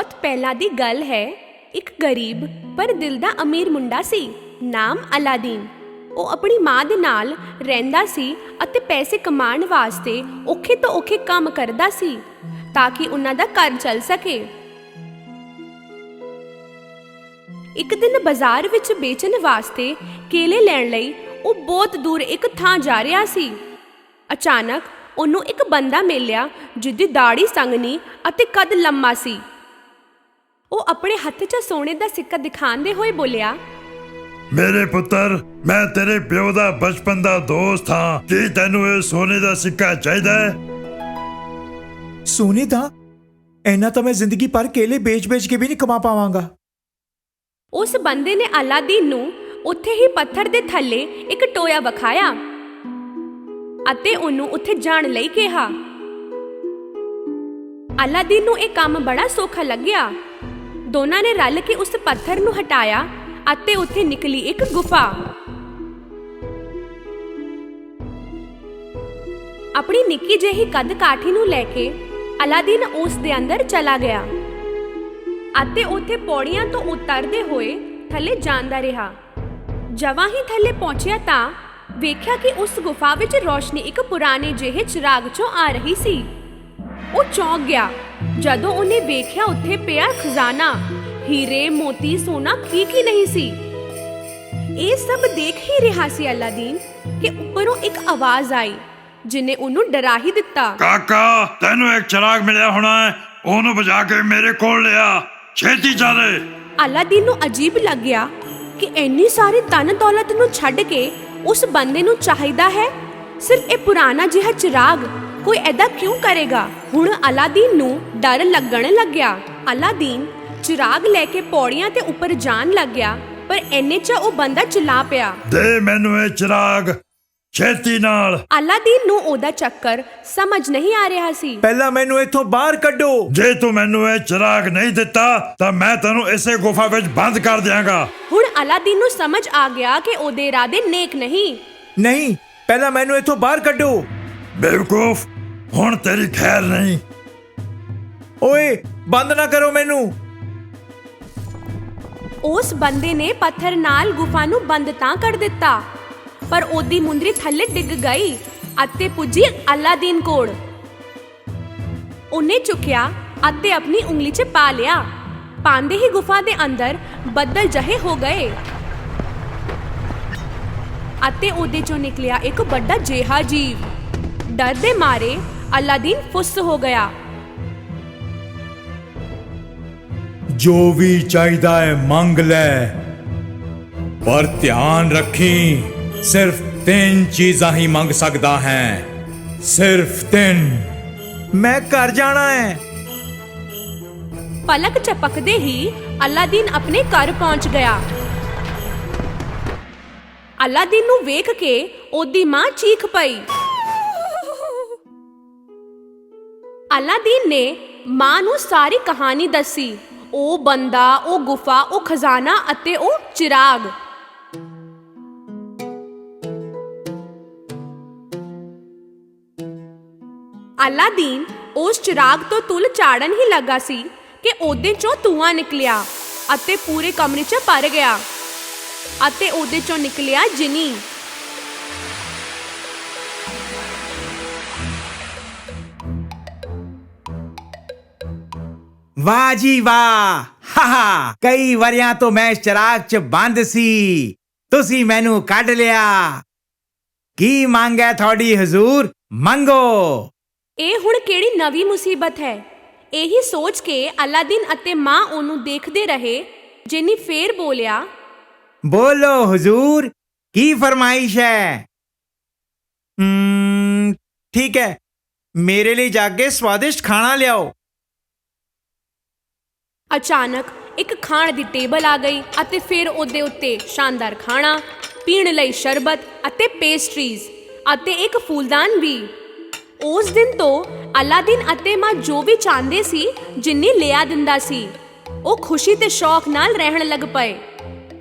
ਬਹੁਤ ਪਹਿਲਾਂ ਦੀ ਗੱਲ ਹੈ। ਇੱਕ ਗਰੀਬ ਪਰ ਦਿਲ ਦਾ ਅਮੀਰ ਮੁੰਡਾ ਸੀ, ਨਾਮ ਅਲਾਦੀਨ। ਉਹ ਆਪਣੀ ਮਾਂ ਦੇ ਨਾਲ ਰਹਿੰਦਾ ਸੀ ਅਤੇ ਪੈਸੇ ਕਮਾਉਣ ਵਾਸਤੇ ਔਖੇ ਤੋਂ ਔਖੇ ਕੰਮ ਕਰਦਾ ਸੀ ਤਾਂ ਕਿ ਉਹਨਾਂ ਦਾ ਘਰ ਚੱਲ ਸਕੇ। ਇੱਕ ਦਿਨ ਬਾਜ਼ਾਰ ਵਿੱਚ ਵੇਚਣ ਵਾਸਤੇ ਕੇਲੇ ਲੈਣ ਲਈ ਉਹ ਬਹੁਤ ਦੂਰ ਇੱਕ ਥਾਂ ਜਾ ਰਿਹਾ ਸੀ। ਅਚਾਨਕ ਉਹਨੂੰ ਇੱਕ ਬੰਦਾ ਮਿਲਿਆ ਜਿਹਦੀ ਦਾੜੀ ਸੰਘਣੀ ਅਤੇ ਕੱਦ ਲੰਮਾ ਸੀ। ਉਹ ਆਪਣੇ ਹੱਥ 'ਚ ਸੋਨੇ ਦਾ ਸਿੱਕਾ ਦਿਖਾਉਂਦੇ ਹੋਏ ਬੋਲਿਆ, ਮੇਰੇ ਪੁੱਤਰ, ਮੈਂ ਤੇਰੇ ਪਿਓ ਦਾ ਬਚਪਨ ਦਾ ਦੋਸਤ ਹਾਂ। ਕੀ ਤੈਨੂੰ ਇਹ ਸੋਨੇ ਦਾ ਸਿੱਕਾ ਚਾਹੀਦਾ ਹੈ? ਸੋਨੇ ਦਾ? ਇੰਨਾ ਤਾਂ ਮੈਂ ਜ਼ਿੰਦਗੀ ਭਰ ਕੇਲੇ ਵੇਚ-ਵੇਚ ਕੇ ਵੀ ਨਹੀਂ ਕਮਾ ਪਾਵਾਂਗਾ। ਉਸ ਬੰਦੇ ਨੇ ਅਲਾਦੀਨ ਨੂੰ ਉੱਥੇ ਹੀ ਪੱਥਰ ਦੇ ਥੱਲੇ ਇੱਕ ਟੋਇਆ ਵਿਖਾਇਆ ਅਤੇ ਉਹਨੂੰ ਉੱਥੇ ਜਾਣ ਲਈ ਕਿਹਾ। ਅਲਾਦੀਨ ਨੂੰ ਇਹ ਕੰਮ ਬੜਾ ਸੌਖਾ ਲੱਗਿਆ। ਦੋਨਾਂ ਨੇ ਰਲ ਕੇ ਉਸ ਪੱਥਰ ਨੂੰ ਹਟਾਇਆ ਅਤੇ ਉੱਥੇ ਨਿਕਲੀ ਇੱਕ ਗੁਫਾ। ਆਪਣੀ ਨਿੱਕੀ ਜਿਹੀ ਕੱਦ ਕਾਠੀ ਨੂੰ ਲੈ ਕੇ ਅਲਾਦੀਨ ਉਸ ਦੇ ਅੰਦਰ ਚਲਾ ਗਿਆ ਅਤੇ ਉੱਥੇ ਪੌੜੀਆਂ ਤੋਂ ਉਤਰਦੇ ਹੋਏ ਥੱਲੇ ਜਾਂਦਾ ਰਿਹਾ। ਜਦੋਂ ਹੀ ਥੱਲੇ ਪਹੁੰਚਿਆ ਤਾਂ ਵੇਖਿਆ ਕਿ ਉਸ ਗੁਫਾ ਵਿੱਚ ਰੋਸ਼ਨੀ ਇੱਕ ਪੁਰਾਣੇ ਜਿਹੇ ਚਿਰਾਗ 'ਚੋਂ ਆ ਰਹੀ ਸੀ। ਉਹ ਚੌਂਕ ਗਿਆ ਜਦੋਂ ਉਹਨੇ ਵੇਖਿਆ ਉੱਥੇ ਪਿਆ ਖਜ਼ਾਨਾ, ਹੀਰੇ, ਮੋਤੀ, ਸੋਨਾ ਕੀ ਨਹੀਂ ਸੀ। ਇਹ ਸਭ ਦੇਖ ਹੀ ਰਿਹਾ ਸੀ ਅਲਾਦੀਨ ਕਿ ਉੱਪਰੋਂ ਇੱਕ ਆਵਾਜ਼ ਆਈ ਜਿਨੇ ਉਹਨੂੰ ਡਰਾ ਹੀ ਦਿੱਤਾ। ਕਾਕਾ, ਤੈਨੂੰ ਇੱਕ ਚਿਰਾਗ ਮਿਲਿਆ ਹੋਣਾ ਹੈ, ਉਹਨੂੰ ਬੁਝਾ ਕੇ ਮੇਰੇ ਕੋਲ ਲਿਆ, ਛੇਤੀ ਚੱਲ। ਅਲਾਦੀਨ ਨੂੰ ਅਜੀਬ ਲੱਗਿਆ ਕਿ ਇੰਨੀ ਸਾਰੀ ਧਨ ਦੌਲਤ ਨੂੰ ਛੱਡ ਕੇ ਉਸ ਬੰਦੇ ਨੂੰ ਚਾਹੀਦਾ ਹੈ ਸਿਰਫ ਇਹ ਪੁਰਾਣਾ ਜਿਹਾ ਚਿਰਾਗ। ਕੋਈ ਐਦਾਂ ਕਿਉਂ ਕਰੇਗਾ? ਹੁਣ ਅਲਾਦੀਨ ਨੂੰ ਡਰ ਲੱਗਣ ਲੱਗਿਆ। ਅਲਾਦੀਨ ਚਿਰਾਗ ਲੈ ਕੇ ਪੌੜੀਆਂ ਤੇ ਉੱਪਰ ਜਾਣ ਲੱਗਿਆ, ਪਰ ਇੰਨੇ 'ਚ ਉਹ ਬੰਦਾ ਚਿल्ला ਪਿਆ, ਦੇ ਮੈਨੂੰ ਇਹ ਚਿਰਾਗ ਛੇਤੀ ਨਾਲ। ਅਲਾਦੀਨ ਨੂੰ ਉਹਦਾ ਚੱਕਰ ਸਮਝ ਨਹੀਂ ਆ ਰਿਹਾ ਸੀ। ਪਹਿਲਾਂ ਮੈਨੂੰ ਇੱਥੋਂ ਬਾਹਰ ਕੱਢੋ। ਜੇ ਤੂੰ ਮੈਨੂੰ ਇਹ ਚਿਰਾਗ ਨਹੀਂ ਦਿੱਤਾ ਤਾਂ ਮੈਂ ਤੈਨੂੰ ਇਸੇ ਗੁਫਾ ਵਿੱਚ ਬੰਦ ਕਰ ਦਿਆਂਗਾ। ਹੁਣ ਅਲਾਦੀਨ ਨੂੰ ਸਮਝ ਆ ਗਿਆ ਕਿ ਉਹਦੇ ਇਰਾਦੇ ਨੇਕ ਨਹੀਂ। ਨਹੀਂ, ਪਹਿਲਾਂ ਮੈਨੂੰ ਇੱਥੋਂ ਬਾਹਰ ਕੱਢੋ। ਬੇਵਕੂਫ, ਹੁਣ ਤੇਰੀ ਖੈਰ ਨਹੀਂ। ਓਏ, ਬੰਦ ਨਾ ਕਰੋ ਮੈਨੂੰ। ਉਸ ਬੰਦੇ ਨੇ ਪੱਥਰ ਨਾਲ ਗੁਫਾ ਨੂੰ ਬੰਦ ਤਾਂ ਕਰ ਦਿੱਤਾ, ਪਰ ਉਹਦੀ ਮੁੰਦਰੀ ਥੱਲੇ ਡਿੱਗ ਗਈ ਅਤੇ ਪੁੱਜੀ ਅਲਾਦੀਨ ਕੋਲ। ਉਹਨੇ ਚੁੱਕਿਆ ਅਤੇ ਆਪਣੀ ਉਂਗਲੀ 'ਚ ਪਾ ਲਿਆ। ਪਾਉਂਦੇ ਹੀ ਗੁਫਾ ਦੇ ਅੰਦਰ ਬੱਦਲ ਜਿਹੇ ਹੋ ਗਏ ਅਤੇ ਉਹਦੇ 'ਚੋਂ ਨਿਕਲਿਆ ਇੱਕ ਵੱਡਾ ਜਿਹਾ ਜੀਵ। ਡਰ ਦੇ ਮਾਰੇ ਅਲਾਦੀਨ ਫੁੱਸ ਹੋ ਗਿਆ। ਜੋ ਵੀ ਚਾਹੀਦਾ ਹੈ ਮੰਗ ਲੈ, ਪਰ ਧਿਆਨ ਰੱਖੀ, ਸਿਰਫ 3 ਚੀਜ਼ਾਂ ਹੀ ਮੰਗ ਸਕਦਾ ਹੈ, ਸਿਰਫ 3। ਮੈਂ ਘਰ ਜਾਣਾ ਹੈ। ਪਲਕ ਝਪਕਦੇ ਹੀ ਅਲਾਦੀਨ ਆਪਣੇ ਘਰ ਪਹੁੰਚ ਗਿਆ। ਅਲਾਦੀਨ ਨੂੰ ਵੇਖ ਕੇ ਉਹਦੀ ਮਾਂ ਚੀਖ ਪਈ। ਅਲਾਦੀਨ ਨੇ ਮਾਂ ਨੂੰ ਸਾਰੀ ਕਹਾਣੀ ਦੱਸੀ, ਉਹ ਬੰਦਾ, ਉਹ ਗੁਫਾ, ਉਹ ਖਜ਼ਾਨਾ ਅਤੇ ਉਹ ਚਿਰਾਗ। ਅਲਾਦੀਨ ਉਸ ਚਿਰਾਗ ਤੋਂ ਤੁਲ ਚਾੜਨ ਹੀ ਲੱਗਾ ਸੀ ਕਿ ਉਹਦੇ ਚੋਂ ਧੂਆਂ ਨਿਕਲਿਆ ਅਤੇ ਪੂਰੇ ਕਮਰੇ 'ਚ ਭਰ ਗਿਆ ਅਤੇ ਉਹਦੇ ਚੋਂ ਨਿਕਲਿਆ ਜਿਨੀ। ਵਾਹ ਜੀ ਵਾਹ, ਹਾ, ਕਈ ਵਰਿਆਂ ਤੋਂ ਮੈਂ ਇਸ ਚਿਰਾਗ 'ਚ ਬੰਦ ਸੀ, ਤੁਸੀਂ ਮੈਨੂੰ ਕੱਢ ਲਿਆ। ਕੀ ਮੰਗ ਹੈ ਤੁਹਾਡੀ ਹਜ਼ੂਰ? ਮੰਗੋ। ਇਹ ਹੁਣ ਕਿਹੜੀ ਨਵੀਂ ਮੁਸੀਬਤ ਹੈ? ਇਹੀ ਸੋਚ ਕੇ ਅਲਾਦੀਨ ਅਤੇ ਮਾਂ ਉਹਨੂੰ ਦੇਖਦੇ ਰਹੇ। ਜਿਨੀ ਫੇਰ ਬੋਲਿਆ, ਬੋਲੋ ਹਜ਼ੂਰ, ਕੀ ਫਰਮਾਇਸ਼ ਹੈ? ਠੀਕ ਹੈ, ਮੇਰੇ ਲਈ ਜਾ ਕੇ ਸਵਾਦਿਸ਼ਟ ਖਾਣਾ ਲਿਆਓ। ਅਚਾਨਕ ਇੱਕ ਖਾਣ ਦੀ ਟੇਬਲ ਆ ਗਈ ਅਤੇ ਫਿਰ ਉਹਦੇ ਉੱਤੇ ਸ਼ਾਨਦਾਰ ਖਾਣਾ, ਪੀਣ ਲਈ ਸ਼ਰਬਤ ਅਤੇ ਪੇਸਟਰੀਜ਼ ਅਤੇ ਇੱਕ ਫੂਲਦਾਨ ਵੀ। ਉਸ ਦਿਨ ਤੋਂ ਅਲਾਦੀਨ ਅਤੇ ਮਾਂ ਜੋ ਵੀ ਚਾਹੁੰਦੇ ਸੀ ਜਿੰਨੀ ਲਿਆ ਦਿੰਦਾ ਸੀ। ਉਹ ਖੁਸ਼ੀ ਤੇ ਸ਼ੌਕ ਨਾਲ ਰਹਿਣ ਲੱਗ ਪਏ।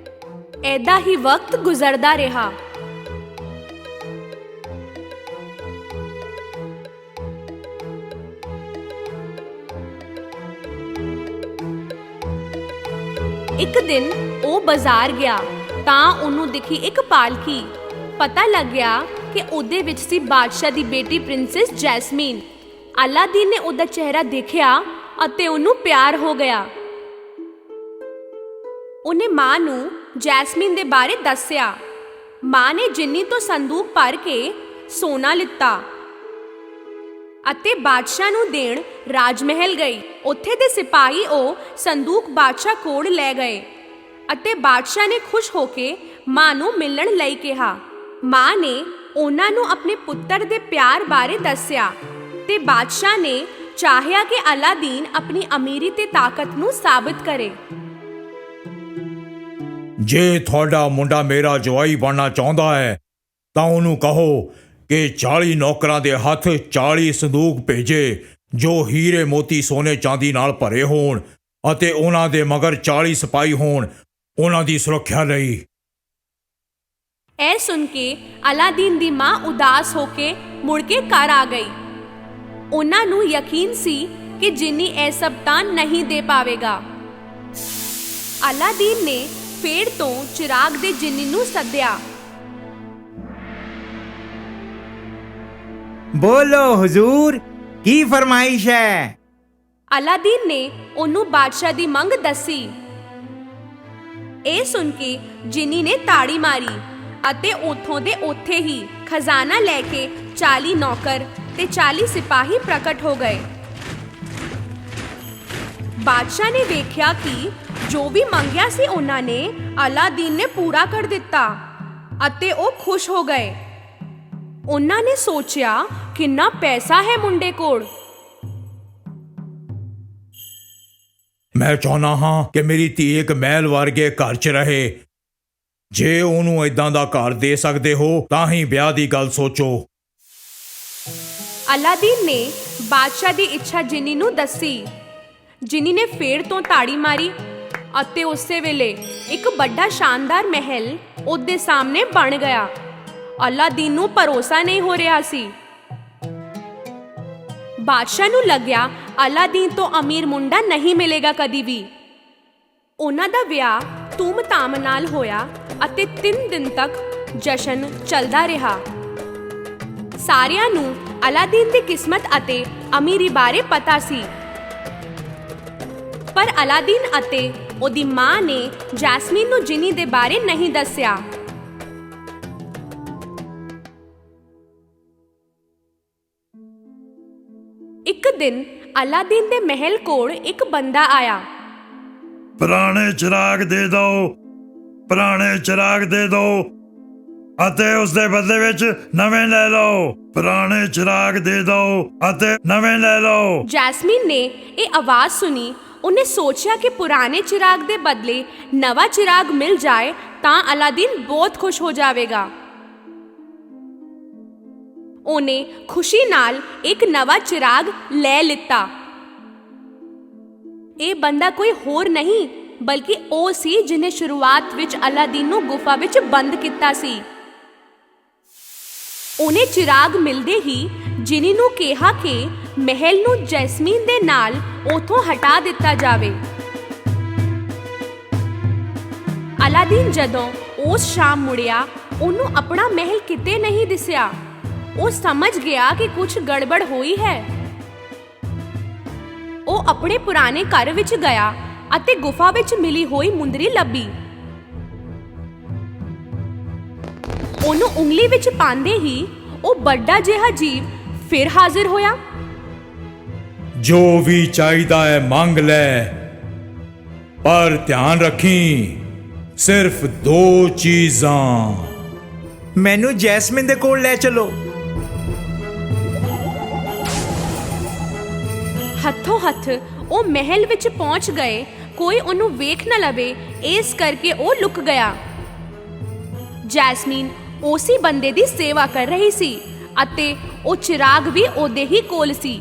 ਐਦਾਂ ਹੀ ਵਕਤ ਗੁਜ਼ਰਦਾ ਰਿਹਾ। ਇੱਕ ਦਿਨ ਉਹ ਬਾਜ਼ਾਰ ਗਿਆ ਤਾਂ ਉਹਨੂੰ ਦਿਖੀ ਇੱਕ ਪਾਲਕੀ। ਪਤਾ ਲੱਗਿਆ ਕਿ ਉਹਦੇ ਵਿੱਚ ਸੀ ਬਾਦਸ਼ਾਹ ਦੀ ਬੇਟੀ ਪ੍ਰਿੰਸੈਸ ਜੈਸਮੀਨ। ਅਲਾਦੀਨ ਨੇ ਉਹਦਾ ਚਿਹਰਾ ਦੇਖਿਆ ਅਤੇ ਉਹਨੂੰ ਪਿਆਰ ਹੋ ਗਿਆ। ਉਹਨੇ ਮਾਂ ਨੂੰ ਜੈਸਮੀਨ ਦੇ ਬਾਰੇ ਦੱਸਿਆ। ਮਾਂ ਨੇ ਜਿੰਨੀ ਤੋਂ ਸੰਦੂਕ ਭਰ ਕੇ ਸੋਨਾ ਲਿੱਤਾ ਅਤੇ ਬਾਦਸ਼ਾਹ ਨੂੰ ਦੇਣ ਰਾਜ ਮਹਿਲ ਗਈ। ਉੱਥੇ ਦੇ ਸਿਪਾਹੀ ਉਹ ਸੰਦੂਕ ਬਾਦਸ਼ਾਹ ਕੋਲ ਲੈ ਗਏ ਅਤੇ ਬਾਦਸ਼ਾਹ ਨੇ ਖੁਸ਼ ਹੋ ਕੇ ਮਾਂ ਨੂੰ ਮਿਲਣ ਲਈ ਕਿਹਾ। ਮਾਂ ਨੇ ਉਹਨਾਂ ਨੂੰ ਆਪਣੇ ਪੁੱਤਰ ਦੇ ਪਿਆਰ ਬਾਰੇ ਦੱਸਿਆ ਤੇ ਬਾਦਸ਼ਾਹ ਨੇ ਚਾਹਿਆ ਕਿ ਅਲਾਦੀਨ ਆਪਣੀ ਅਮੀਰੀ ਤੇ ਤਾਕਤ ਨੂੰ ਸਾਬਤ ਕਰੇ। ਜੇ ਤੁਹਾਡਾ ਮੁੰਡਾ ਮੇਰਾ ਜਵਾਈ ਬਣਨਾ ਚਾਹੁੰਦਾ ਹੈ ਤਾਂ ਉਹਨੂੰ ਕਹੋ ਕਿ 40 ਨੌਕਰਾਂ ਦੇ ਹੱਥ 40 ਸੰਦੂਕ ਭੇਜੇ ਜੋ ਹੀਰੇ ਮੋਤੀ ਸੋਨੇ ਚਾਂਦੀ ਨਾਲ ਭਰੇ ਹੋਣ ਅਤੇ ਉਹਨਾਂ ਦੇ ਮਗਰ 40 ਸਿਪਾਹੀ ਹੋਣ ਉਹਨਾਂ ਦੀ ਸੁਰੱਖਿਆ ਲਈ। ਇਹ ਸੁਣ ਕੇ ਅਲਾਦੀਨ ਦੀ ਮਾਂ ਉਦਾਸ ਹੋ ਕੇ ਮੁੜ ਕੇ ਘਰ ਆ ਗਈ। ਉਹਨਾਂ ਨੂੰ ਯਕੀਨ ਸੀ ਕਿ ਜਿੰਨੀ ਇਹ ਸਭ ਤਾਂ ਨਹੀਂ ਦੇ ਪਾਵੇਗਾ। ਅਲਾਦੀਨ ਨੇ ਫੇਰ ਤੋਂ ਚਿਰਾਗ ਦੇ ਜਿੰਨੀ ਨੂੰ ਸੱਦਿਆ। ਬੋਲੋ ਹਜ਼ੂਰ, ਕੀ ਫਰਮਾਇਸ਼ ਹੈ? ਅਲਾਦੀਨ ਨੇ ਉਹਨੂੰ ਬਾਦਸ਼ਾਹ ਦੀ ਮੰਗ ਦੱਸੀ। ਇਹ ਸੁਣ ਕੇ ਜਿੰਨੀ ਨੇ ਤਾੜੀ ਮਾਰੀ ਅਤੇ ਉਥੋਂ ਦੇ ਉੱਥੇ ਹੀ ਖਜ਼ਾਨਾ ਲੈ ਕੇ 40 ਨੌਕਰ ਤੇ 40 ਸਿਪਾਹੀ ਪ੍ਰਗਟ ਹੋ ਗਏ। ਬਾਦਸ਼ਾਹ ਨੇ ਵੇਖਿਆ ਕਿ ਜੋ ਵੀ ਮੰਗਿਆ ਸੀ ਉਹਨਾਂ ਨੇ ਅਲਾਦੀਨ ਨੇ ਪੂਰਾ ਕਰ ਦਿੱਤਾ ਅਤੇ ਉਹ ਖੁਸ਼ ਹੋ ਗਏ। ਉਹਨਾਂ ਨੇ ਸੋਚਿਆ ਕਿੰਨਾ ਪੈਸਾ ਹੈ ਮੁੰਡੇ ਕੋਲ। ਮੈਂ ਚਾਹੁੰਦਾ ਹਾਂ ਕਿ ਮੇਰੀ ਧੀ ਇੱਕ ਮਹਿਲ ਵਰਗੇ ਘਰ 'ਚ ਰਹੇ। ਜੇ ਉਹਨੂੰ ਏਦਾਂ ਦਾ ਘਰ ਦੇ ਸਕਦੇ ਹੋ ਤਾਂ ਹੀ ਵਿਆਹ ਦੀ ਗੱਲ ਸੋਚੋ। ਅਲਾਦੀਨ ਨੇ ਬਾਦਸ਼ਾਹ ਦੀ ਇੱਛਾ ਜਿੰਨੀ ਨੂੰ ਦੱਸੀ। ਜਿੰਨੀ ਨੇ ਫੇਰ ਤੋਂ ਤਾੜੀ ਮਾਰੀ ਅਤੇ ਉਸੇ ਵੇਲੇ ਇੱਕ ਵੱਡਾ ਸ਼ਾਨਦਾਰ ਮਹਿਲ ਉਹਦੇ ਸਾਹਮਣੇ ਬਣ ਗਿਆ। ਅਲਾਦੀਨ ਨੂੰ ਭਰੋਸਾ ਨਹੀਂ ਹੋ ਰਿਹਾ ਸੀ। ਬਾਦਸ਼ਾਹ ਨੂੰ ਲੱਗਿਆ ਅਲਾਦੀਨ ਤੋਂ ਅਮੀਰ ਮੁੰਡਾ ਨਹੀਂ ਮਿਲੇਗਾ ਕਦੀ ਵੀ। ਉਹਨਾਂ ਦਾ ਵਿਆਹ ਧੂਮ-ਧਾਮ ਨਾਲ ਹੋਇਆ ਅਤੇ 3 ਦਿਨ ਤੱਕ ਜਸ਼ਨ ਚੱਲਦਾ ਰਿਹਾ। ਸਾਰਿਆਂ ਨੂੰ ਅਲਾਦੀਨ ਦੀ ਕਿਸਮਤ ਅਤੇ ਅਮੀਰੀ ਬਾਰੇ ਪਤਾ ਸੀ, ਪਰ ਅਲਾਦੀਨ ਅਤੇ ਉਹਦੀ ਮਾਂ ਨੇ ਜੈਸਮੀਨ ਨੂੰ ਜਿੰਨੀ ਦੇ ਬਾਰੇ ਨਹੀਂ ਦੱਸਿਆ। ਇੱਕ ਦਿਨ ਅਲਾਦੀਨ ਦੇ ਮਹਿਲ ਕੋਲ ਇੱਕ ਬੰਦਾ ਆਇਆ। ਪੁਰਾਣੇ ਚਿਰਾਗ ਦੇ ਦਿਓ, ਪੁਰਾਣੇ ਚਿਰਾਗ ਦੇ ਦਿਓ ਅਤੇ ਉਸ ਦੇ ਬਦਲੇ ਵਿੱਚ ਨਵੇਂ ਲੈ ਲਓ। ਪੁਰਾਣੇ ਚਿਰਾਗ ਦੇ ਦਿਓ ਅਤੇ ਨਵੇਂ ਲੈ ਲਓ। ਜੈਸਮੀਨ ਨੇ ਇਹ ਆਵਾਜ਼ ਸੁਣੀ। ਉਹਨੇ ਸੋਚਿਆ ਕਿ ਪੁਰਾਣੇ ਚਿਰਾਗ ਦੇ ਬਦਲੇ ਨਵਾਂ ਚਿਰਾਗ ਮਿਲ ਜਾਏ ਤਾਂ ਅਲਾਦੀਨ ਬਹੁਤ ਖੁਸ਼ ਹੋ ਜਾਵੇਗਾ। ਉਹਨੇ ਖੁਸ਼ੀ ਨਾਲ ਇੱਕ ਨਵਾਂ ਚਿਰਾਗ ਲੈ ਲਿੱਤਾ। ਇਹ ਬੰਦਾ ਕੋਈ ਹੋਰ ਨਹੀਂ ਬਲਕਿ ਉਹ ਸੀ ਜਿਹਨੇ ਸ਼ੁਰੂਆਤ ਵਿੱਚ ਅਲਾਦੀਨ ਨੂੰ ਗੁਫਾ ਵਿੱਚ ਬੰਦ ਕੀਤਾ ਸੀ। ਉਹਨੇ ਚਿਰਾਗ ਮਿਲਦੇ ਹੀ ਜਿਨੀ ਨੂੰ ਕਿਹਾ ਕਿ ਮਹਿਲ ਨੂੰ ਜੈਸਮੀਨ ਦੇ ਨਾਲ ਉਥੋਂ ਹਟਾ ਦਿੱਤਾ ਜਾਵੇ। ਅਲਾਦੀਨ ਜਦੋਂ ਉਸ ਸ਼ਾਮ ਮੁੜਿਆ, ਉਹਨੂੰ ਆਪਣਾ ਮਹਿਲ ਕਿਤੇ ਨਹੀਂ ਦਿਸਿਆ। ਉਹ ਸਮਝ ਗਿਆ ਕਿ ਕੁਝ ਗੜਬੜ ਹੋਈ ਹੈ। ਉਹ ਆਪਣੇ ਪੁਰਾਣੇ ਘਰ ਵਿੱਚ ਗਿਆ ਅਤੇ ਗੁਫਾ ਵਿੱਚ ਮਿਲੀ ਹੋਈ ਮੁੰਦਰੀ ਲੱਭੀ। ਉਹਨੂੰ ਉਂਗਲੀ ਵਿੱਚ ਪਾਉਂਦੇ ਹੀ ਉਹ ਵੱਡਾ ਜਿਹਾ ਜੀਵ ਫਿਰ ਹਾਜ਼ਰ ਹੋਇਆ। ਜੋ ਵੀ ਚਾਹੀਦਾ ਹੈ ਮੰਗ ਲੈ, ਪਰ ਧਿਆਨ ਰੱਖੀ ਸਿਰਫ 2 ਚੀਜ਼ਾਂ। ਮੈਨੂੰ ਜੈਸਮੀਨ ਦੇ ਕੋਲ ਲੈ ਚਲੋ। ਹੱਥੋਂ ਹੱਥ ਉਹ ਮਹਿਲ ਵਿੱਚ ਪਹੁੰਚ ਗਏ। ਕੋਈ ਉਹਨੂੰ ਵੇਖ ਨਾ ਲਵੇ, ਇਸ ਕਰਕੇ ਉਹ ਲੁਕ ਗਿਆ। ਜੈਸਮੀਨ ਉਸੇ ਬੰਦੇ ਦੀ ਸੇਵਾ ਕਰ ਰਹੀ ਸੀ ਅਤੇ ਉਹ ਚਿਰਾਗ ਵੀ ਉਹਦੇ ਹੀ ਕੋਲ ਸੀ।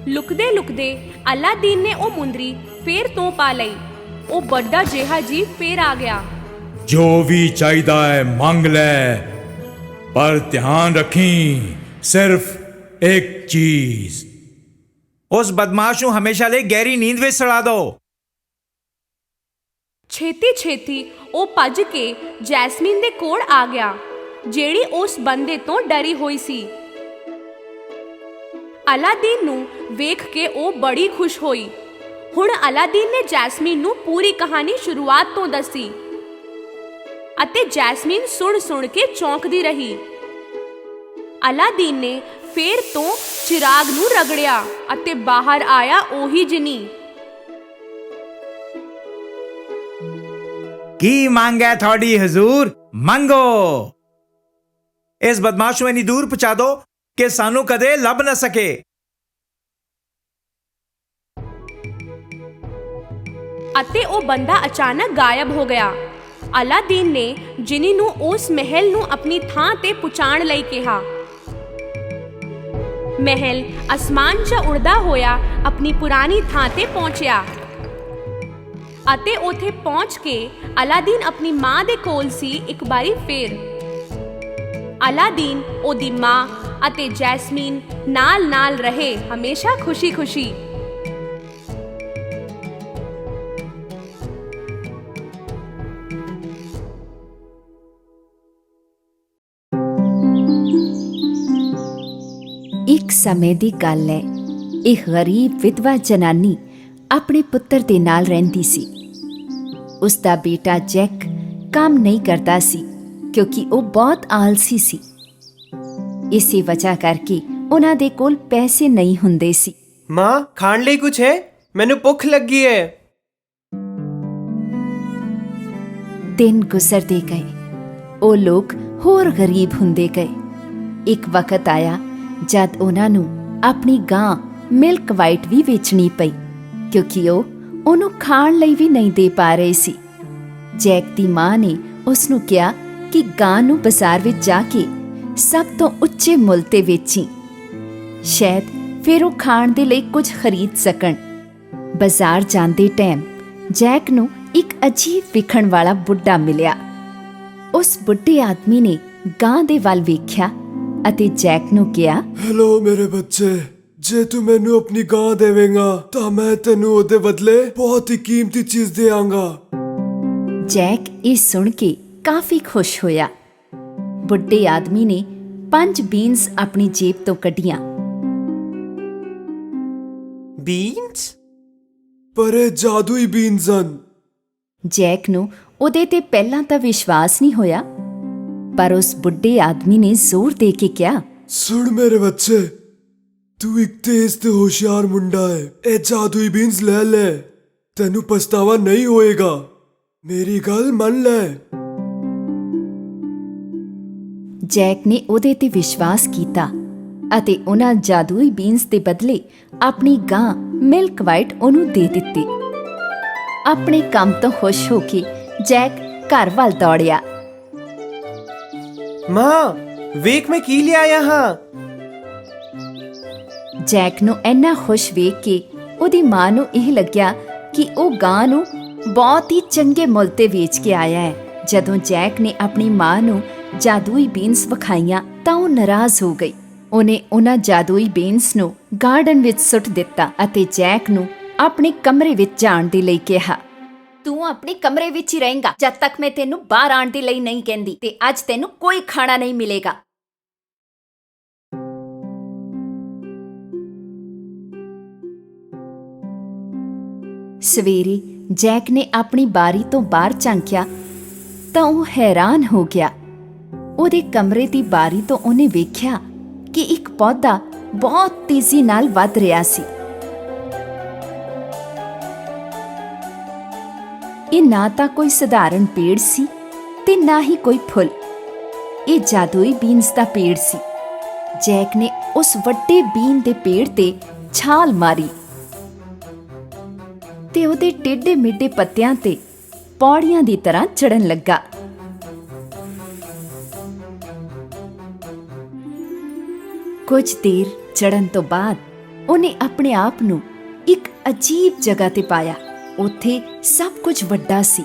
ਲੁਕਦੇ ਲੁਕਦੇ ਅਲਾਦੀਨ ਨੇ ਉਹ ਮੁੰਦਰੀ ਫੇਰ ਤੋਂ ਪਾ ਲਈ। ਉਹ ਵੱਡਾ ਜਿਹਾ ਜੀਵ ਫੇਰ ਆ ਗਿਆ। ਜੋ ਵੀ ਚਾਹੀਦਾ ਹੈ ਮੰਗ ਲੈ, ਪਰ ਧਿਆਨ ਰੱਖੀ ਸਿਰਫ ਇੱਕ ਚੀਜ਼। ਉਸ ਬਦਮਾਸ਼ ਨੂੰ ਹਮੇਸ਼ਾ ਲਈ ਗਹਿਰੀ ਨੀਂਦ ਵਿੱਚ ਸੁਲਾ ਦਿਓ। ਛੇਤੀ ਛੇਤੀ ਉਹ ਭੱਜ ਕੇ ਜੈਸਮੀਨ ਦੇ ਕੋਲ ਆ ਗਿਆ, ਜਿਹੜੀ ਉਸ ਬੰਦੇ ਤੋਂ ਡਰੀ ਹੋਈ ਸੀ। ਅਲਾਦੀਨ ਨੂੰ ਵੇਖ ਕੇ ਉਹ ਬੜੀ ਖੁਸ਼ ਹੋਈ। ਹੁਣ ਅਲਾਦੀਨ ਨੇ ਜੈਸਮੀਨ ਨੂੰ ਪੂਰੀ ਕਹਾਣੀ ਸ਼ੁਰੂਆਤ ਤੋਂ ਦੱਸੀ ਅਤੇ ਜੈਸਮੀਨ ਸੁਣ ਕੇ ਚੌਂਕਦੀ ਰਹੀ। ਅਲਾਦੀਨ ਨੇ ਫੇਰ ਤੋਂ ਚਿਰਾਗ ਨੂੰ ਰਗੜਿਆ ਅਤੇ ਬਾਹਰ ਆਇਆ ਉਹੀ ਜਿਨੀ। ਕੀ ਮੰਗ ਹੈ ਤੁਹਾਡੀ ਹਜ਼ੂਰ? ਮੰਗੋ। ਇਸ ਬਦਮਾਸ਼ ਨੂੰ ਇੰਨੀ ਦੂਰ ਪਹੁੰਚਾ ਦਿਓ ਕਿ ਸਾਨੂੰ ਕਦੇ ਲੱਭ ਨਾ ਸਕੇ। ਅਤੇ ਉਹ ਬੰਦਾ ਅਚਾਨਕ ਗਾਇਬ ਹੋ ਗਿਆ। ਅਲਾਦੀਨ ਨੇ ਜਿਨੀ ਨੂੰ ਉਸ ਮਹਿਲ ਨੂੰ ਆਪਣੀ ਥਾਂ ਤੇ ਪਹੁੰਚਾਉਣ ਲਈ ਕਿਹਾ। ਮਹਿਲ ਅਸਮਾਨ 'ਚ ਉੜਦਾ ਹੋਇਆ ਆਪਣੀ ਪੁਰਾਣੀ ਥਾਂ ਤੇ ਪਹੁੰਚਿਆ ਅਤੇ ਉੱਥੇ ਪਹੁੰਚ ਕੇ ਅਲਾਦੀਨ ਆਪਣੀ ਮਾਂ ਦੇ ਕੋਲ ਸੀ ਇੱਕ ਵਾਰੀ ਫੇਰ। ਅਲਾਦੀਨ, ਉਹਦੀ ਮਾਂ ਅਤੇ ਜੈਸਮੀਨ ਨਾਲ ਰਹੇ, ਹਮੇਸ਼ਾ ਖੁਸ਼ੀ-ਖੁਸ਼ੀ। ਇੱਕ ਸਮੇਂ ਦੀ ਗੱਲ ਹੈ। ਇੱਕ ਗਰੀਬ ਵਿਧਵਾ ਜਨਾਨੀ ਆਪਣੇ ਪੁੱਤਰ ਦੇ ਨਾਲ ਰਹਿੰਦੀ ਸੀ। ਉਸ ਦਾ ਬੇਟਾ ਜੈਕ ਕੰਮ ਨਹੀਂ ਕਰਦਾ ਸੀ ਕਿਉਂਕਿ ਉਹ ਬਹੁਤ ਆਲਸੀ ਸੀ। ਇਸੇ ਵਜ੍ਹਾ ਕਰਕੇ ਉਹਨਾਂ ਦੇ ਕੋਲ ਪੈਸੇ ਨਹੀਂ ਹੁੰਦੇ ਸੀ। ਮਾਂ, ਖਾਣ ਲਈ ਕੁਝ ਹੈ? ਮੈਨੂੰ ਭੁੱਖ ਲੱਗੀ ਹੈ। ਦਿਨ ਗੁਜ਼ਰਦੇ ਗਏ। ਉਹ ਲੋਕ ਹੋਰ ਗਰੀਬ ਹੁੰਦੇ ਗਏ। ਇੱਕ ਵਕਤ ਆਇਆ ਜਦ ਉਹਨਾਂ ਨੂੰ ਆਪਣੀ ਗਾਂ ਮਿਲਕ ਵਾਈਟ ਵੀ ਵੇਚਣੀ ਪਈ ਕਿਉਂਕਿ ਉਹ ਉਹਨੂੰ ਖਾਣ ਲਈ ਵੀ ਨਹੀਂ ਦੇ ਪਾ ਰਹੇ ਸੀ। ਜੈਕ ਦੀ ਮਾਂ ਨੇ ਉਸ ਨੂੰ ਕਿਹਾ ਕਿ ਗਾਂ ਨੂੰ ਬਾਜ਼ਾਰ ਵਿੱਚ ਜਾ ਕੇ ਸਭ ਤੋਂ ਉੱਚੇ ਮੁੱਲ ਤੇ ਵੇਚੀ, ਸ਼ਾਇਦ ਫਿਰ ਉਹ ਖਾਣ ਦੇ ਲਈ ਕੁਝ ਖਰੀਦ ਸਕਣ। ਬਾਜ਼ਾਰ ਜਾਂਦੇ ਟਾਈਮ ਜੈਕ ਨੂੰ ਇੱਕ ਅਜੀਬ ਵਿਖਣ ਵਾਲਾ ਬੁੱਢਾ ਮਿਲਿਆ। ਉਸ ਬੁੱਢੇ ਆਦਮੀ ਨੇ ਗਾਂ ਦੇ ਵੱਲ ਵੇਖਿਆ ਅਤੇ ਜੈਕ ਨੂੰ ਕਿਹਾ, ਹੈਲੋ ਮੇਰੇ ਬੱਚੇ, ਜੇ ਤੂੰ ਮੈਨੂੰ ਆਪਣੀ ਗਾਂ ਦੇਵੇਂਗਾ ਤਾਂ ਮੈਂ ਤੈਨੂੰ ਉਹਦੇ ਬਦਲੇ ਬਹੁਤ ਹੀ ਕੀਮਤੀ ਚੀਜ਼ ਦੇਵਾਂਗਾ। ਜੈਕ ਇਹ ਸੁਣ ਕੇ ਕਾਫੀ ਖੁਸ਼ ਹੋਇਆ। ਬੁੱਢੇ ਆਦਮੀ ਨੇ 5 ਬੀਨਸ ਆਪਣੀ ਜੇਬ ਤੋਂ ਕੱਢੀਆਂ। ਬੀਨਸ? ਪਰ ਇਹ ਜਾਦੂਈ ਬੀਨਸ ਹਨ। ਜੈਕ ਨੂੰ ਉਹਦੇ ਤੇ ਪਹਿਲਾਂ ਤਾਂ ਵਿਸ਼ਵਾਸ ਨਹੀਂ ਹੋਇਆ, ਪਰ ਉਸ ਬੁੱਢੇ ਆਦਮੀ ਨੇ ਜ਼ੋਰ ਦੇ ਕੇ ਕਿਹਾ, ਸੁਣ ਮੇਰੇ ਬੱਚੇ, ਤੂੰ ਇੱਕ ਤੇਜ਼ ਤੇ ਹੋਸ਼ਿਆਰ ਮੁੰਡਾ ਹੈ। ਇਹ ਜਾਦੂਈ ਬੀਨਸ ਲੈ ਲੈ, ਤੈਨੂੰ ਪਛਤਾਵਾ ਨਹੀਂ ਹੋਏਗਾ। ਮੇਰੀ ਗੱਲ ਮੰਨ ਲੈ। ਜੈਕ ਨੇ ਉਹਦੇ ਤੇ ਵਿਸ਼ਵਾਸ ਕੀਤਾ ਅਤੇ ਉਹਨਾਂ ਜਾਦੂਈ ਬੀਨਸ ਦੇ ਬਦਲੇ ਆਪਣੀ ਗਾਂ ਮਿਲਕ ਵਾਈਟ ਉਹਨੂੰ ਦੇ ਦਿੱਤੀ। ਆਪਣੇ ਕੰਮ ਤੋਂ ਖੁਸ਼ ਹੋ ਕੇ ਜੈਕ ਘਰ ਵੱਲ ਦੌੜਿਆ। ਮਾਂ, ਵੇਖ ਮੈਂ ਕੀ ਲਿਆਇਆ ਹਾਂ। ਜੈਕ ਨੂੰ ਇੰਨਾ ਖੁਸ਼ ਵੇਖ ਕੇ ਉਹਦੀ ਮਾਂ ਨੂੰ ਇਹ ਲੱਗਿਆ ਕਿ ਉਹ ਗਾਂ ਨੂੰ ਬਹੁਤ ਹੀ ਚੰਗੇ ਮੁੱਲ ਤੇ ਵੇਚ ਕੇ ਆਇਆ ਹੈ। ਜਦੋਂ ਜੈਕ ਨੇ ਆਪਣੀ ਮਾਂ ਨੂੰ ਜਾਦੂਈ ਬੀਨਸ ਵਿਖਾਈਆਂ ਤਾਂ ਉਹ ਨਾਰਾਜ਼ ਹੋ ਗਈ। ਉਹਨੇ ਉਹਨਾਂ ਜਾਦੂਈ ਬੀਨਸ ਨੂੰ ਗਾਰਡਨ ਵਿੱਚ ਸੁੱਟ ਦਿੱਤਾ ਅਤੇ ਜੈਕ ਨੂੰ ਆਪਣੇ ਕਮਰੇ ਵਿੱਚ ਜਾਣ ਦੇ ਲਈ ਕਿਹਾ। ਤੂੰ ਆਪਣੇ ਕਮਰੇ ਵਿੱਚ ਹੀ ਰਹੇਂਗਾ ਜਦ ਤੱਕ ਮੈਂ ਤੈਨੂੰ ਬਾਹਰ ਆਉਣ ਦੇ ਲਈ ਨਹੀਂ ਕਹਿੰਦੀ, ਤੇ ਅੱਜ ਤੈਨੂੰ ਕੋਈ ਖਾਣਾ ਨਹੀਂ ਮਿਲੇਗਾ। ਸਵੇਰੇ ਜੈਕ ਨੇ ਆਪਣੀ ਬਾਰੀ ਤੋਂ ਬਾਹਰ ਝਾਂਕਿਆ ਤਾਂ ਉਹ ਹੈਰਾਨ ਹੋ ਗਿਆ। ਉਹਦੇ ਕਮਰੇ ਦੀ ਬਾਰੀ ਤੋਂ ਉਹਨੇ ਵੇਖਿਆ ਕਿ ਇੱਕ ਪੌਦਾ ਬਹੁਤ ਤੇਜ਼ੀ ਨਾਲ ਵੱਧ ਰਿਹਾ ਸੀ। ਇਹ ਨਾ ਤਾਂ ਕੋਈ ਸਧਾਰਨ ਪੇੜ ਸੀ ਤੇ ਨਾ ਹੀ ਕੋਈ ਫੁੱਲ। ਇਹ ਜਾਦੂਈ ਬੀਨਸ ਦਾ ਪੇੜ ਸੀ। ਜੈਕ ਨੇ ਉਸ ਵੱਡੇ ਬੀਨ ਦੇ ਪੇੜ ਤੇ ਛਾਲ ਮਾਰੀ ਤੇ ਉਹਦੇ ਟੇਢੇ ਮੇਢੇ ਪੱਤਿਆਂ ਤੇ ਪੌੜੀਆਂ ਦੀ ਤਰ੍ਹਾਂ ਚੜਨ ਲੱਗਾ। ਕੁਝ ਦੇਰ ਚੜਨ ਤੋਂ ਬਾਅਦ ਉਹਨੇ ਆਪਣੇ ਆਪ ਨੂੰ ਇੱਕ ਅਜੀਬ ਜਗ੍ਹਾ ਤੇ ਪਾਇਆ। ਉੱਥੇ ਸਭ ਕੁਝ ਵੱਡਾ ਸੀ।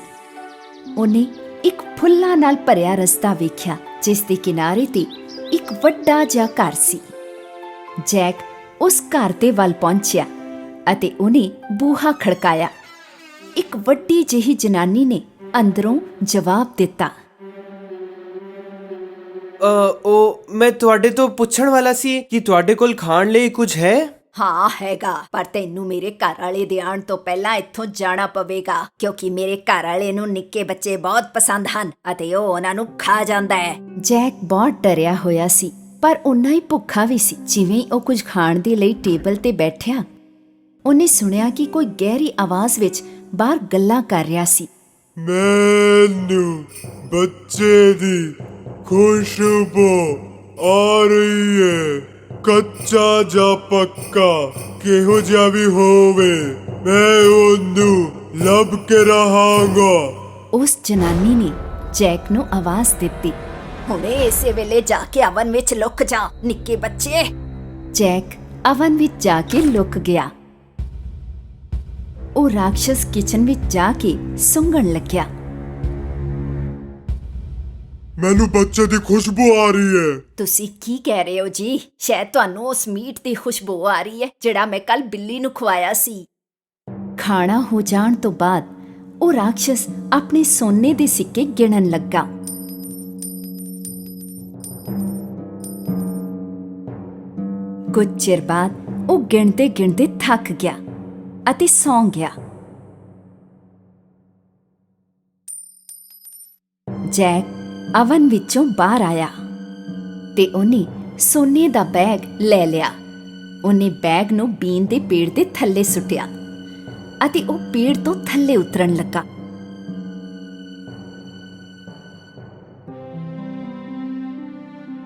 ਉਹਨੇ ਇੱਕ ਫੁੱਲਾਂ ਨਾਲ ਭਰਿਆ ਰਸਤਾ ਵੇਖਿਆ ਜਿਸ ਦੇ ਕਿਨਾਰੇ ਤੇ ਇੱਕ ਵੱਡਾ ਜਿਹਾ ਘਰ ਸੀ। ਜੈਕ ਉਸ ਘਰ ਦੇ ਵੱਲ ਪਹੁੰਚਿਆ ਅਤੇ ਉਹਨੇ ਬੂਹਾ ਖੜਕਾਇਆ। ਇੱਕ ਵੱਡੀ ਜਿਹੀ ਜਨਾਨੀ ਨੇ ਅੰਦਰੋਂ ਜਵਾਬ ਦਿੱਤਾ। ਉਹ ਮੈਂ ਤੁਹਾਡੇ ਤੋਂ ਪੁੱਛਣ ਵਾਲਾ ਸੀ ਕਿ ਤੁਹਾਡੇ ਕੋਲ ਖਾਣ ਲਈ ਕੁਝ ਹੈ? ਹਾਂ ਹੈਗਾ, ਪਰ ਤੈਨੂੰ ਮੇਰੇ ਘਰ ਵਾਲੇ ਦੇ ਆਉਣ ਤੋਂ ਪਹਿਲਾਂ ਇੱਥੋਂ ਜਾਣਾ ਪਵੇਗਾ, ਕਿਉਂਕਿ ਮੇਰੇ ਘਰ ਵਾਲੇ ਨੂੰ ਨਿੱਕੇ ਬੱਚੇ ਬਹੁਤ ਪਸੰਦ ਹਨ ਅਤੇ ਉਹ ਉਹਨਾਂ ਨੂੰ ਖਾ ਜਾਂਦਾ ਹੈ। ਜੈਕ ਬਹੁਤ ਡਰਿਆ ਹੋਇਆ ਸੀ, ਪਰ ਉਨਾ ਹੀ ਭੁੱਖਾ ਵੀ ਸੀ। ਜਿਵੇਂ ਹੀ ਉਹ ਕੁਝ ਖਾਣ ਦੇ ਲਈ ਟੇਬਲ ਤੇ ਬੈਠਿਆ, ਉਹਨੇ ਸੁਣਿਆ ਕਿ ਕੋਈ ਗਹਿਰੀ ਆਵਾਜ਼ ਵਿੱਚ ਬਾਹਰ ਗੱਲਾਂ ਕਰ ਰਿਹਾ ਸੀ। ਮੈਨੂੰ ਬੱਚੇ ਦੀ ਖੁਸ਼ਬੂ ਆ ਰਹੀ ਹੈ, ਕੱਚਾ ਜਾਂ ਪੱਕਾ ਕਿਹੋ ਜਿਹਾ ਵੀ ਹੋਵੇ, ਮੈਂ ਉਹਨੂੰ ਲੱਭ ਕੇ ਰਹਾਂਗਾ। ਉਸ ਜਨਾਨੀ ਨੇ ਜੈਕ ਨੂੰ ਆਵਾਜ਼ ਦਿੱਤੀ, ਹੁਣੇ ਇਸੇ ਵੇਲੇ ਜਾ ਕੇ ਅਵਨ ਵਿੱਚ ਲੁਕ ਜਾ ਨਿੱਕੇ ਬੱਚੇ। ਜੈਕ ਅਵਨ ਵਿੱਚ ਜਾ ਕੇ ਲੁਕ ਗਿਆ। ਉਹ ਰਾਖਸ਼ਸ ਕਿਚਨ ਵਿੱਚ ਜਾ ਕੇ ਸੁੰਘਣ ਲੱਗਿਆ। ਮੈਨੂੰ ਬੱਚੇ ਦੀ ਖੁਸ਼ਬੂ ਆ ਰਹੀ ਹੈ। ਤੁਸੀਂ ਕੀ ਕਹਿ ਰਹੇ ਹੋ ਜੀ? ਸ਼ਾਇਦ ਤੁਹਾਨੂੰ ਉਸ ਮੀਟ ਦੀ ਖੁਸ਼ਬੂ ਆ ਰਹੀ ਹੈ ਜਿਹੜਾ ਮੈਂ ਕੱਲ ਬਿੱਲੀ ਨੂੰ ਖਵਾਇਆ ਸੀ। ਖਾਣਾ ਹੋ ਜਾਣ ਤੋਂ ਬਾਅਦ ਉਹ ਰਾਖਸ਼ਸ ਆਪਣੇ ਸੋਨੇ ਦੇ ਸਿੱਕੇ ਗਿਣਨ ਲੱਗਾ। ਕੁਝ ਚਿਰ ਬਾਅਦ ਉਹ ਗਿਣਦੇ ਗਿਣਦੇ ਥੱਕ ਗਿਆ ਅਤੇ ਸੌਂ ਗਿਆ। ਜੈਕ ਅਵਨ ਵਿੱਚੋਂ ਬਾਹਰ ਆਇਆ ਤੇ ਉਹਨੇ ਸੋਨੇ ਦਾ ਬੈਗ ਲੈ ਲਿਆ। ਉਹਨੇ ਬੈਗ ਨੂੰ ਬੀਨ ਦੇ ਪੇੜ ਦੇ ਥੱਲੇ ਸੁੱਟਿਆ ਅਤੇ ਉਹ ਪੇੜ ਤੋਂ ਥੱਲੇ ਉਤਰਨ ਲੱਗਾ।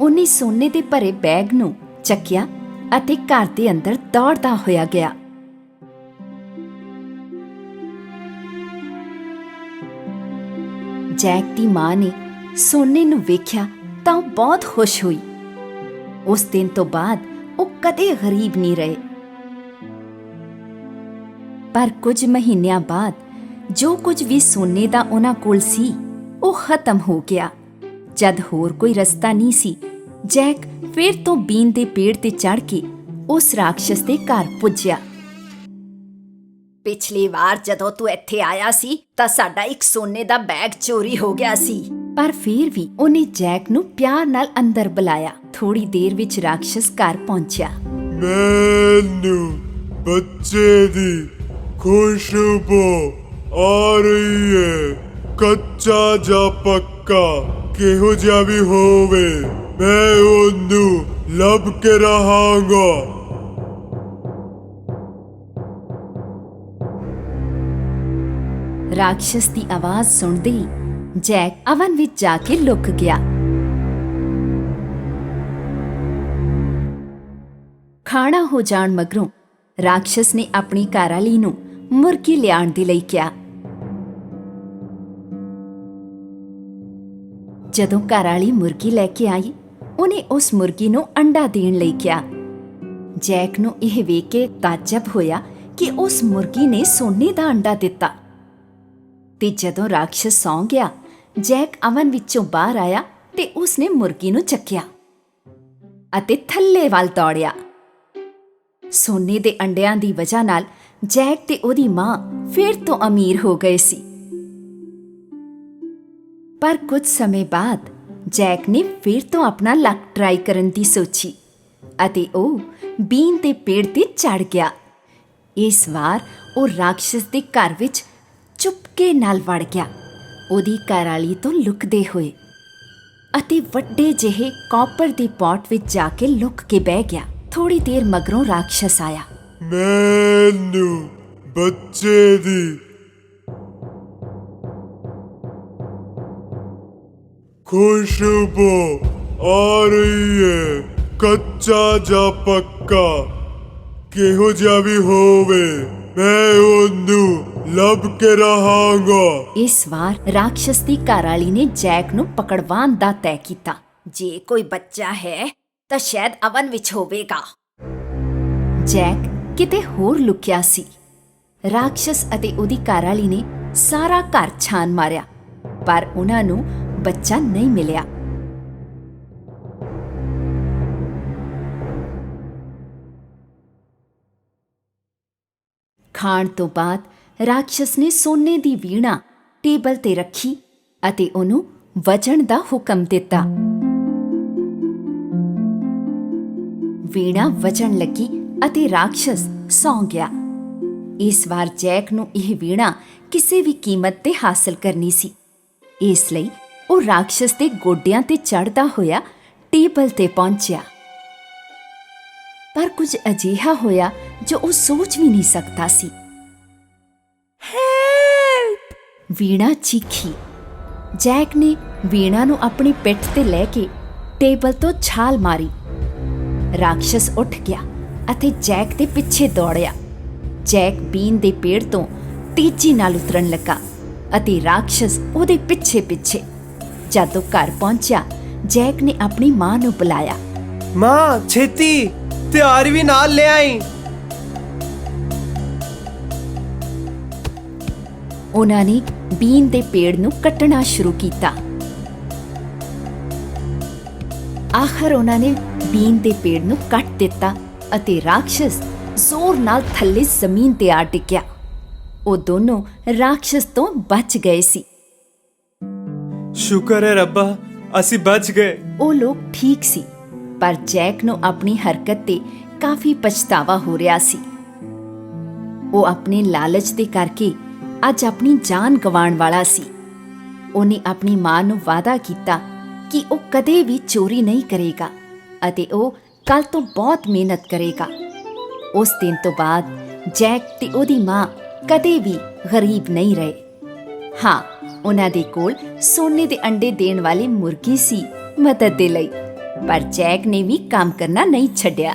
ਉਹਨੇ ਸੋਨੇ ਦੇ ਭਰੇ ਬੈਗ ਨੂੰ ਚੱਕਿਆ ਅਤੇ ਘਰ ਦੇ ਅੰਦਰ ਦੌੜਦਾ ਹੋਇਆ ਗਿਆ। ਜੈਕ ਦੀ ਮਾਂ ਨੇ ਸੋਨੇ ਨੂੰ ਵੇਖਿਆ ਤਾਂ ਉਹ ਬਹੁਤ ਖੁਸ਼ ਹੋਈ। ਉਸ ਦਿਨ ਤੋਂ ਬਾਅਦ ਉਹ ਕਦੇ ਗਰੀਬ ਨਹੀਂ ਰਹੇ। ਪਰ ਕੁਝ ਮਹੀਨਿਆਂ ਬਾਅਦ ਜੋ ਕੁਝ ਵੀ ਸੋਨੇ ਦਾ ਉਹਨਾਂ ਕੋਲ ਸੀ ਉਹ ਖਤਮ ਹੋ ਗਿਆ। ਜਦ ਹੋਰ ਕੋਈ ਰਸਤਾ ਨਹੀਂ ਸੀ, ਜੈਕ ਫਿਰ ਤੋਂ ਬੀਨ ਦੇ ਪੇੜ ਤੇ ਚੜ੍ਹ ਕੇ ਉਸ ਰਾਖਸ਼ਸ ਦੇ ਘਰ ਪੁੱਜਿਆ। ਪਿਛਲੀ ਵਾਰ ਜਦੋਂ ਤੂੰ ਇੱਥੇ ਆਇਆ ਸੀ ਤਾਂ ਸਾਡਾ ਇੱਕ ਸੋਨੇ ਦਾ ਬੈਗ ਚੋਰੀ ਹੋ ਗਿਆ ਸੀ। ਪਰ ਫਿਰ ਵੀ ਉਹਨੇ ਜੈਕ ਨੂੰ ਪਿਆਰ ਨਾਲ ਅੰਦਰ ਬੁਲਾਇਆ। ਥੋੜੀ ਦੇਰ ਵਿੱਚ ਰਾਖਸ਼ਸ ਘਰ ਪਹੁੰਚਿਆ। ਮੈਨੂੰ ਬੱਚੇ ਦੀ ਖੁਸ਼ਬੂ ਆ ਰਹੀ ਹੈ, ਕੱਚਾ ਜਾਂ ਪੱਕਾ ਕਿਹੋ ਜਿਹਾ ਵੀ ਹੋਵੇ, ਮੈਂ ਉਹਨੂੰ ਲੱਭ ਕੇ ਰਹਾਂਗਾ। ਰਾਖਸ਼ਸ ਦੀ ਆਵਾਜ਼ ਸੁਣਦੇ ਹੀ ਜੈਕ ਅਵਨ ਵਿੱਚ ਜਾ ਕੇ ਲੁਕ ਗਿਆ। ਖਾਣਾ ਹੋ ਜਾਣ ਮਗਰੋਂ ਰਾਖਸ਼ਸ ਨੇ ਆਪਣੀ ਘਰਵਾਲੀ ਨੂੰ ਮੁਰਗੀ ਲਿਆਉਣ ਦੇ ਲਈ ਕਿਹਾ। ਜਦੋਂ ਘਰਵਾਲੀ ਮੁਰਗੀ ਲੈ ਕੇ ਆਈ, ਉਹਨੇ ਉਸ ਮੁਰਗੀ ਨੂੰ ਅੰਡਾ ਦੇਣ ਲਈ ਕਿਹਾ। ਜੈਕ ਨੂੰ ਇਹ ਵੇਖ ਕੇ ਤਾਜਬ ਹੋਇਆ ਕਿ ਉਸ ਮੁਰਗੀ ਨੇ ਸੋਨੇ ਦਾ ਅੰਡਾ ਦਿੱਤਾ। ਤੇ ਜਦੋਂ ਰਾਖਸ਼ਸ ਸੌਂ ਗਿਆ, ਜੈਕ ਅਵਨ ਵਿੱਚੋਂ ਬਾਹਰ ਆਇਆ ਤੇ ਉਸਨੇ ਮੁਰਗੀ ਨੂੰ ਚੱਕਿਆ ਅਤੇ ਥੱਲੇ ਵੱਲ ਦੌੜਿਆ। ਸੋਨੇ ਦੇ ਅੰਡਿਆਂ ਦੀ ਵਜ੍ਹਾ ਨਾਲ ਜੈਕ ਤੇ ਉਹਦੀ ਮਾਂ ਫਿਰ ਤੋਂ ਅਮੀਰ ਹੋ ਗਏ ਸੀ। ਪਰ ਕੁਝ ਸਮੇਂ ਬਾਅਦ ਜੈਕ ਨੇ ਫਿਰ ਤੋਂ ਆਪਣਾ ਲੱਕ ਟਰਾਈ ਕਰਨ ਦੀ ਸੋਚੀ ਅਤੇ ਉਹ ਬੀਨ ਦੇ ਪੇੜ ਤੇ ਚੜ੍ਹ ਗਿਆ। ਇਸ ਵਾਰ ਉਹ ਰਾਖਸ਼ਸ ਦੇ ਘਰ ਵਿੱਚ ਚੁਪਕੇ ਨਾਲ ਵੜ ਗਿਆ, ਉਹਦੀ ਘਰਵਾਲੀ ਤੋਂ ਲੁਕਦੇ ਹੋਏ, ਅਤੇ ਵੱਡੇ ਜਿਹੇ ਕਾਪਰ ਦੇ ਪੌਟ ਵਿੱਚ ਜਾ ਕੇ ਲੁਕ ਕੇ ਬਹਿ ਗਿਆ। ਥੋੜੀ ਦੇਰ ਮਗਰੋਂ ਰਾਖਸ਼ਸ ਆਇਆ। ਮੈਨੂੰ ਬੱਚੇ ਦੀ ਖੁਸ਼ਬੂ ਆ ਰਹੀ ਹੈ, ਕੱਚਾ ਜਾਂ ਪੱਕਾ ਕਿਹੋ ਜਿਹਾ ਵੀ ਹੋਵੇ, ਮੈਂ ਉਹਨੂੰ ਲੱਭ ਕੇ ਰਹਾਂਗਾ। ਇਸ ਵਾਰ ਰਾਖਸ਼ਸ ਦੀ ਘਰਵਾਲੀ ਨੇ ਜੈਕ ਨੂੰ ਪਕੜਵਾਉਣ ਦਾ ਤੈਅ ਕੀਤਾ। ਜੇ ਕੋਈ ਬੱਚਾ ਹੈ ਤਾਂ ਸ਼ਾਇਦ ਅਵਨ ਵਿੱਚ ਹੋਵੇਗਾ। ਜੈਕ ਕਿਤੇ ਹੋਰ ਲੁਕਿਆ ਸੀ। ਰਾਖਸ਼ਸ ਅਤੇ ਉਹਦੀ ਘਰਵਾਲੀ ਨੇ ਸਾਰਾ ਘਰ ਛਾਨ ਮਾਰਿਆ, ਪਰ ਉਹਨਾਂ ਨੂੰ ਬੱਚਾ ਨਹੀਂ ਮਿਲਿਆ। ਖਾਣ ਤੋਂ ਬਾਅਦ ਰਾਖਸ਼ ਨੇ ਸੋਨੇ ਦੀ ਵੀਣਾ ਟੇਬਲ ਤੇ ਰੱਖੀ ਅਤੇ ਉਹਨੂੰ ਵਜਣ ਦਾ ਹੁਕਮ ਦਿੱਤਾ। ਵੀਣਾ ਵਜਣ ਲੱਗੀ ਅਤੇ ਰਾਖਸ਼ ਸੌਂ ਗਿਆ। ਇਸ ਵਾਰ ਜੈਕ ਨੂੰ ਇਹ ਵੀਣਾ ਕਿਸੇ ਵੀ ਕੀਮਤ ਤੇ ਹਾਸਲ ਕਰਨੀ ਸੀ, ਇਸ ਲਈ ਉਹ ਰਾਖਸ਼ ਦੇ ਗੋਡਿਆਂ ਤੇ ਚੜ੍ਹਦਾ ਹੋਇਆ ਟੇਬਲ ਤੇ ਪਹੁੰਚਿਆ। ਪਰ ਕੁਝ ਅਜਿਹਾ ਹੋਇਆ ਜੋ ਉਹ ਸੋਚ ਵੀ ਨਹੀਂ ਸਕਦਾ ਸੀ। ਹੈਲਪ! ਵੀਣਾ ਚੀਖੀ। ਜੈਕ ਨੇ ਵੀਣਾ ਨੂੰ ਆਪਣੀ ਪਿੱਠ ਤੇ ਲੈ ਕੇ ਟੇਬਲ ਤੋਂ ਛਾਲ ਮਾਰੀ। ਰਾਖਸ਼ ਉੱਠ ਗਿਆ ਅਤੇ ਜੈਕ ਦੇ ਪਿੱਛੇ ਦੌੜਿਆ। ਜੈਕ ਬੀਨ ਦੇ ਪੇੜ ਤੋਂ ਤੇਜ਼ੀ ਨਾਲ ਉਤਰਨ ਲੱਗਾ ਅਤੇ ਰਾਖਸ਼ ਉਹਦੇ ਪਿੱਛੇ ਪਿੱਛੇ। ਜਦੋਂ ਘਰ ਪਹੁੰਚਿਆ, ਜੈਕ ਨੇ ਆਪਣੀ ਮਾਂ ਨੂੰ ਬੁਲਾਇਆ। ਮਾਂ, ਛੇਤੀ ਤਿਆਰ ਵੀ ਨਾਲ ਲੈ ਆਈ। ਉਹਨਾਂ ਨੇ ਬੀਨ ਦੇ ਪੇੜ ਨੂੰ ਕੱਟਣਾ ਸ਼ੁਰੂ ਕੀਤਾ। ਆਖਰ ਉਹਨਾਂ ਨੇ ਬੀਨ ਦੇ ਪੇੜ ਨੂੰ ਕੱਟ ਦਿੱਤਾ ਅਤੇ ਰਾਖਸ਼ ਜ਼ੋਰ ਨਾਲ ਥੱਲੇ ਜ਼ਮੀਨ ਤੇ ਆ ਡਿੱਗਿਆ। ਉਹ ਦੋਨੋਂ ਰਾਖਸ਼ ਤੋਂ ਬਚ ਗਏ ਸੀ। ਸ਼ੁਕਰ ਹੈ ਰੱਬਾ, ਅਸੀਂ ਬਚ ਗਏ। ਉਹ ਲੋਕ ਠੀਕ ਸੀ, ਪਰ ਜੈਕ ਨੂੰ ਆਪਣੀ ਹਰਕਤ ਤੇ ਕਾਫੀ ਪਛਤਾਵਾ ਹੋ ਰਿਹਾ ਸੀ। ਉਹ ਆਪਣੇ ਲਾਲਚ ਦੇ ਕਰਕੇ ਅੱਜ ਆਪਣੀ ਜਾਨ ਗਵਾਉਣ ਵਾਲਾ ਸੀ। ਉਹਨੇ ਆਪਣੀ ਮਾਂ ਨੂੰ ਵਾਅਦਾ ਕੀਤਾ ਕਿ ਉਹ ਕਦੇ ਵੀ ਚੋਰੀ ਨਹੀਂ ਕਰੇਗਾ ਅਤੇ ਉਹ ਕੱਲ ਤੋਂ ਬਹੁਤ ਮਿਹਨਤ ਕਰੇਗਾ। ਉਸ ਦਿਨ ਤੋਂ ਬਾਅਦ ਜੈਕ ਤੇ ਉਹਦੀ ਮਾਂ ਕਦੇ ਵੀ ਗਰੀਬ ਨਹੀਂ ਰਹੇ। ਹਾਂ, ਉਹਨਾਂ ਦੇ ਕੋਲ ਸੋਨੇ ਦੇ ਅੰਡੇ ਦੇਣ ਵਾਲੀ ਮੁਰਗੀ ਸੀ ਮਦਦ ਦੇ ਲਈ, ਪਰ ਜੈਕ ਨੇ ਵੀ ਕੰਮ ਕਰਨਾ ਨਹੀਂ ਛੱਡਿਆ।